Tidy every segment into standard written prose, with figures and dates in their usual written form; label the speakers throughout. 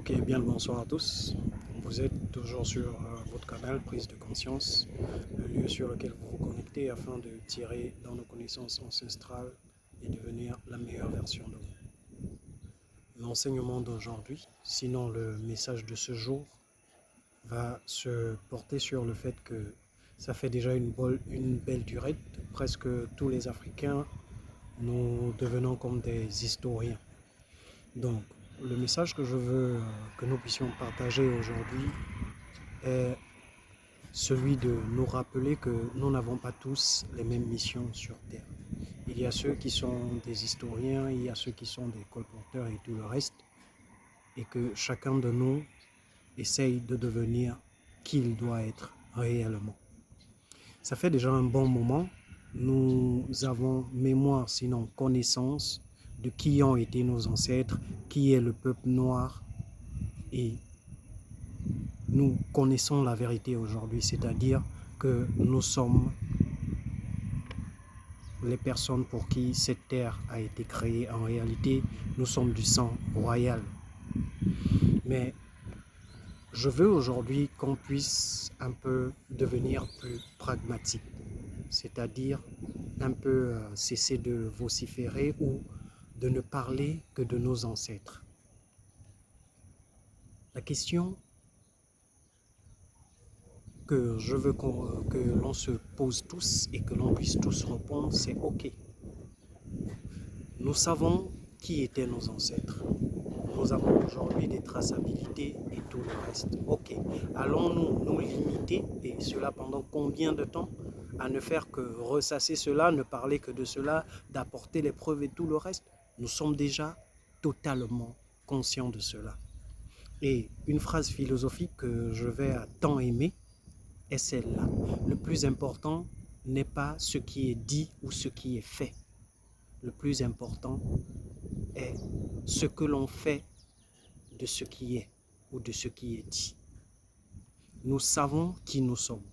Speaker 1: Ok, bien le bonsoir à tous. Vous êtes toujours sur votre canal Prise de Conscience, le lieu sur lequel vous vous connectez afin de tirer dans nos connaissances ancestrales et devenir la meilleure version de vous. L'enseignement d'aujourd'hui, sinon le message de ce jour, va se porter sur le fait que ça fait déjà une belle durée. Presque tous les Africains, nous devenons comme des historiens. Donc, le message que je veux que nous puissions partager aujourd'hui est celui de nous rappeler que nous n'avons pas tous les mêmes missions sur Terre. Il y a ceux qui sont des historiens, il y a ceux qui sont des colporteurs et tout le reste, et que chacun de nous essaye de devenir qui il doit être réellement. Ça fait déjà un bon moment, nous avons mémoire, sinon connaissance, de qui ont été nos ancêtres, qui est le peuple noir, et nous connaissons la vérité aujourd'hui, c'est-à-dire que nous sommes les personnes pour qui cette terre a été créée. En réalité, nous sommes du sang royal. Mais je veux aujourd'hui qu'on puisse un peu devenir plus pragmatique, c'est-à-dire un peu cesser de vociférer ou de ne parler que de nos ancêtres. La question que je veux que l'on se pose tous et que l'on puisse tous répondre, c'est OK. Nous savons qui étaient nos ancêtres. Nous avons aujourd'hui des traçabilités et tout le reste. OK. Allons-nous nous limiter, et cela pendant combien de temps, à ne faire que ressasser cela, ne parler que de cela, d'apporter les preuves et tout le reste? Nous sommes déjà totalement conscients de cela. Et une phrase philosophique que je vais tant aimer est celle-là. Le plus important n'est pas ce qui est dit ou ce qui est fait. Le plus important est ce que l'on fait de ce qui est ou de ce qui est dit. Nous savons qui nous sommes.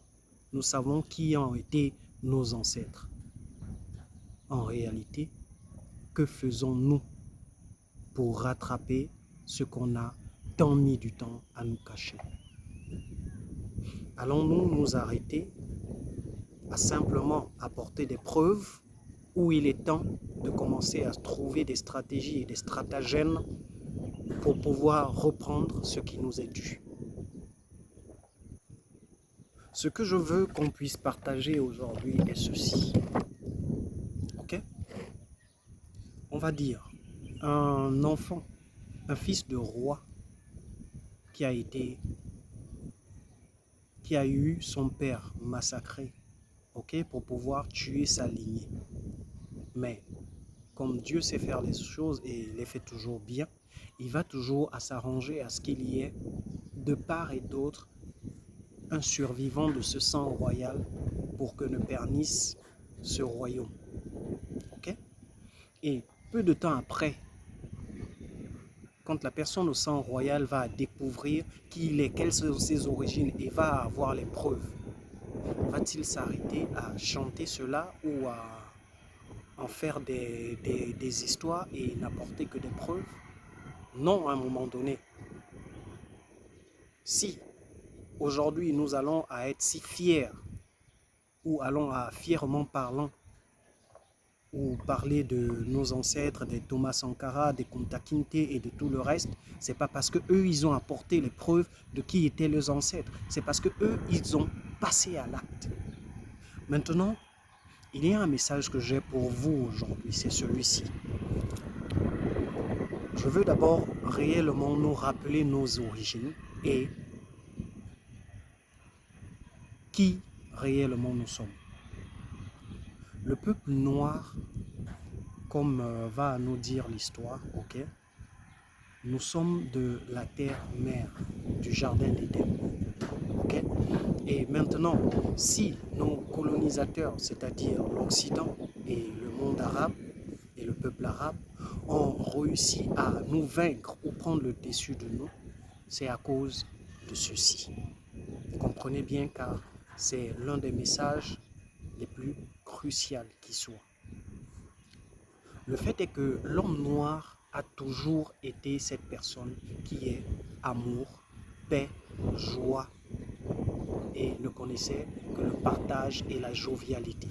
Speaker 1: Nous savons qui ont été nos ancêtres. En réalité, que faisons-nous pour rattraper ce qu'on a tant mis du temps à nous cacher? Allons-nous nous arrêter à simplement apporter des preuves, où il est temps de commencer à trouver des stratégies et des stratagèmes pour pouvoir reprendre ce qui nous est dû? Ce que je veux qu'on puisse partager aujourd'hui est ceci. Ok? On va dire un enfant, un fils de roi qui a eu son père massacré, ok, pour pouvoir tuer sa lignée. Mais comme Dieu sait faire les choses et les fait toujours bien, il va toujours à s'arranger à ce qu'il y ait de part et d'autre un survivant de ce sang royal pour que ne pernisse ce royaume. Ok? Et peu de temps après, quand la personne au sang royal va découvrir qui il est, quelles sont ses origines et va avoir les preuves, va-t-il s'arrêter à chanter cela ou à en faire des histoires et n'apporter que des preuves? Non, à un moment donné. Si aujourd'hui nous allons à être si fiers ou allons à fièrement parlant ou parler de nos ancêtres, des Thomas Sankara, des Kunta Kinte et de tout le reste, c'est pas parce que eux ils ont apporté les preuves de qui étaient leurs ancêtres, c'est parce que eux ils ont passé à l'acte. Maintenant, il y a un message que j'ai pour vous aujourd'hui, c'est celui-ci. Je veux d'abord réellement nous rappeler nos origines et qui réellement nous sommes. Le peuple noir, comme va nous dire l'histoire, ok, nous sommes de la terre-mère, du jardin d'Éden. Okay? Et maintenant, si nos colonisateurs, c'est-à-dire l'Occident et le monde arabe et le peuple arabe, ont réussi à nous vaincre ou prendre le dessus de nous, c'est à cause de ceci. Comprenez bien, car c'est l'un des messages les plus cruciaux qui soit. Le fait est que l'homme noir a toujours été cette personne qui est amour, paix, joie et ne connaissaient que le partage et la jovialité.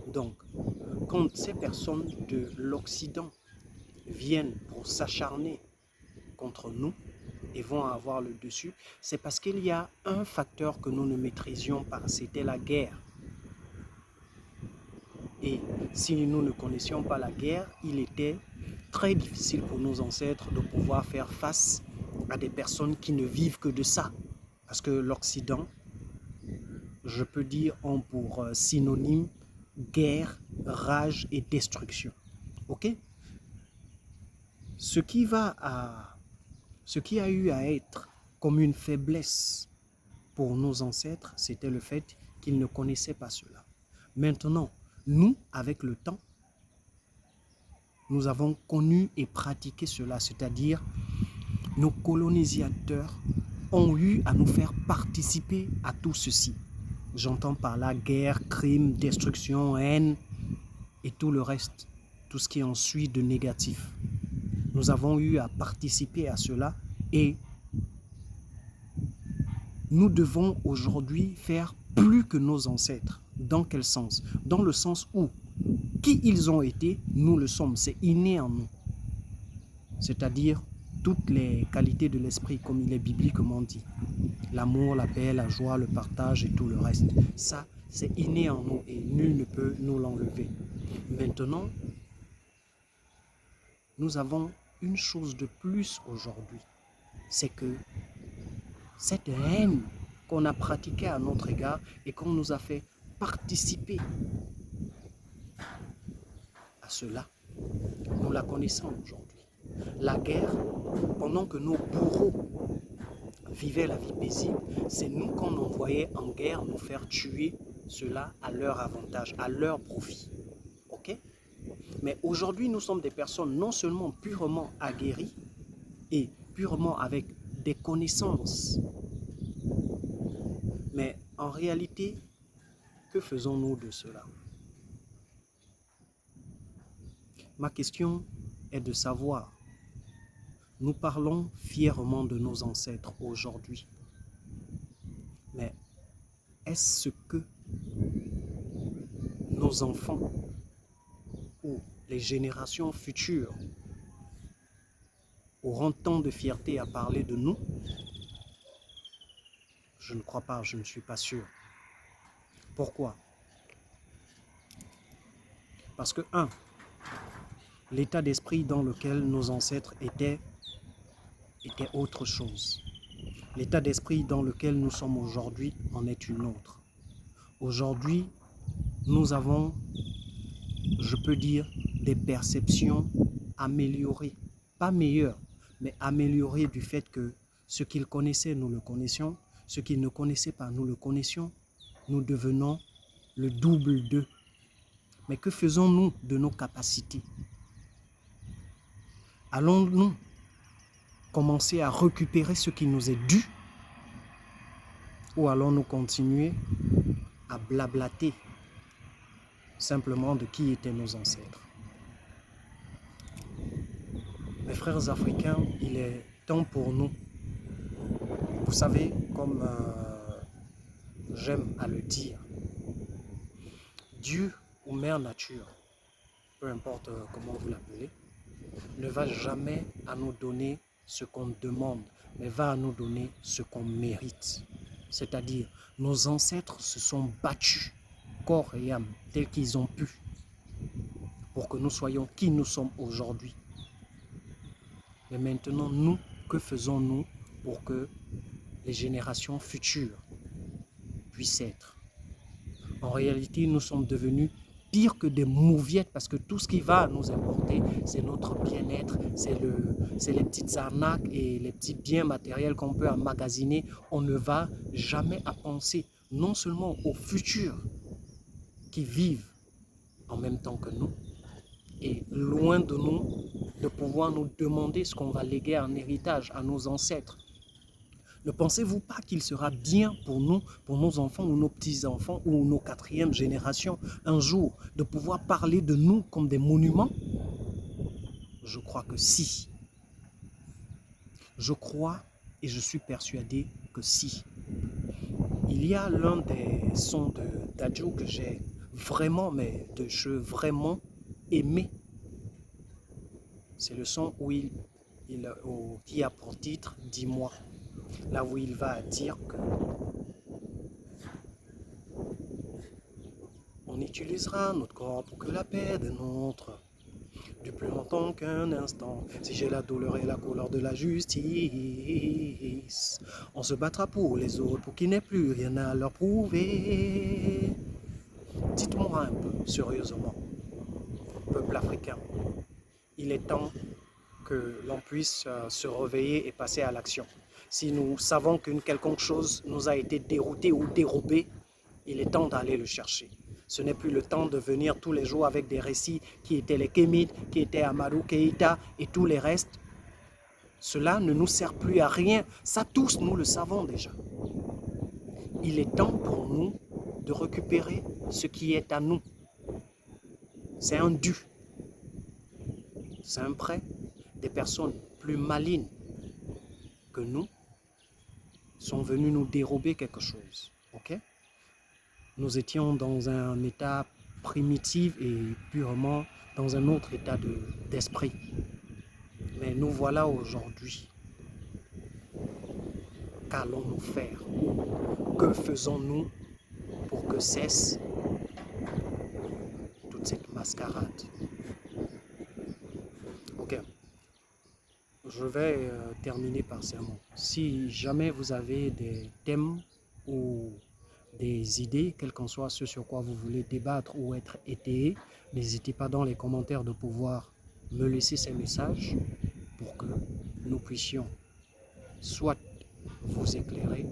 Speaker 1: Donc, quand ces personnes de l'Occident viennent pour s'acharner contre nous et vont avoir le dessus, c'est parce qu'il y a un facteur que nous ne maîtrisions pas, c'était la guerre. Et si nous ne connaissions pas la guerre, il était très difficile pour nos ancêtres de pouvoir faire face à des personnes qui ne vivent que de ça. Parce que l'Occident, je peux dire, ont pour synonyme guerre, rage et destruction. Ok? Ce qui a eu à être comme une faiblesse pour nos ancêtres, c'était le fait qu'ils ne connaissaient pas cela. Maintenant, nous, avec le temps, nous avons connu et pratiqué cela, c'est-à-dire nos colonisateurs ont eu à nous faire participer à tout ceci. J'entends par là guerre, crime, destruction, haine et tout le reste, tout ce qui en suit de négatif. Nous avons eu à participer à cela et nous devons aujourd'hui faire plus que nos ancêtres. Dans quel sens? Dans le sens où qui ils ont été, nous le sommes, c'est inné en nous. C'est-à-dire toutes les qualités de l'esprit, comme il est bibliquement dit. L'amour, la paix, la joie, le partage et tout le reste. Ça, c'est inné en nous et nul ne peut nous l'enlever. Maintenant, nous avons une chose de plus aujourd'hui. C'est que cette haine qu'on a pratiquée à notre égard et qu'on nous a fait participer à cela, nous la connaissons aujourd'hui. La guerre, pendant que nos bourreaux vivaient la vie paisible, c'est nous qu'on envoyait en guerre nous faire tuer cela à leur avantage, à leur profit. Ok? Mais aujourd'hui, nous sommes des personnes non seulement purement aguerries et purement avec des connaissances, mais en réalité, que faisons-nous de cela? Ma question est de savoir, nous parlons fièrement de nos ancêtres aujourd'hui, mais est-ce ce que nos enfants ou les générations futures auront tant de fierté à parler de nous? Je ne crois pas, je ne suis pas sûr. Pourquoi? Parce que, l'état d'esprit dans lequel nos ancêtres étaient était autre chose. L'état d'esprit dans lequel nous sommes aujourd'hui en est une autre. Aujourd'hui, nous avons, je peux dire, des perceptions améliorées, pas meilleures, mais améliorées du fait que ce qu'ils connaissaient, nous le connaissions, ce qu'ils ne connaissaient pas, nous le connaissions, nous devenons le double d'eux. Mais que faisons-nous de nos capacités? Allons-nous commencer à récupérer ce qui nous est dû ou allons-nous continuer à blablater simplement de qui étaient nos ancêtres? Mes frères africains, il est temps pour nous, vous savez, comme j'aime à le dire, Dieu ou Mère Nature, peu importe comment vous l'appelez, ne va jamais à nous donner ce qu'on demande, mais va à nous donner ce qu'on mérite. C'est-à-dire, nos ancêtres se sont battus, corps et âme, tels qu'ils ont pu, pour que nous soyons qui nous sommes aujourd'hui. Mais maintenant, nous, que faisons-nous pour que les générations futures puissent être? En réalité, nous sommes devenus pire que des mouviettes parce que tout ce qui va nous importer, c'est notre bien-être, c'est les petites arnaques et les petits biens matériels qu'on peut emmagasiner. On ne va jamais à penser non seulement aux futurs qui vivent en même temps que nous et loin de nous de pouvoir nous demander ce qu'on va léguer en héritage à nos ancêtres. Ne pensez-vous pas qu'il sera bien pour nous, pour nos enfants ou nos petits-enfants ou nos quatrièmes générations, un jour, de pouvoir parler de nous comme des monuments? Je crois que si. Je crois et je suis persuadé que si. Il y a l'un des sons de Dadju que j'ai vraiment, mais de jeu vraiment aimé. C'est le son où qui a pour titre « Dis-moi ». Là où il va dire que on utilisera notre corps pour que la paix démontre du plus longtemps qu'un instant. Si j'ai la douleur et la couleur de la justice, on se battra pour les autres, pour qu'il n'ait plus rien à leur prouver. Dites-moi un peu, sérieusement, peuple africain, il est temps que l'on puisse se réveiller et passer à l'action. Si nous savons qu'une quelconque chose nous a été déroutée ou dérobée, il est temps d'aller le chercher. Ce n'est plus le temps de venir tous les jours avec des récits qui étaient les Kémites, qui étaient Amadou Keïta et tous les restes. Cela ne nous sert plus à rien. Ça, tous, nous le savons déjà. Il est temps pour nous de récupérer ce qui est à nous. C'est un dû. C'est un prêt. Des personnes plus malignes que nous sont venues nous dérober quelque chose. Ok? Nous étions dans un état primitif et purement dans un autre état d'esprit. Mais nous voilà aujourd'hui. Qu'allons-nous faire? Que faisons-nous pour que cesse toute cette mascarade? Ok. Je vais terminer par ces mots. Si jamais vous avez des thèmes ou des idées, quels qu'en soient ceux sur quoi vous voulez débattre ou être étayé, n'hésitez pas dans les commentaires de pouvoir me laisser ces messages pour que nous puissions soit vous éclairer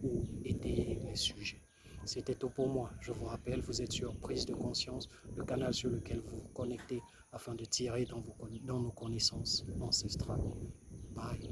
Speaker 1: ou étayer les sujets. C'était tout pour moi. Je vous rappelle, vous êtes sur Prise de Conscience, le canal sur lequel vous vous connectez afin de tirer dans nos connaissances ancestrales. Bye.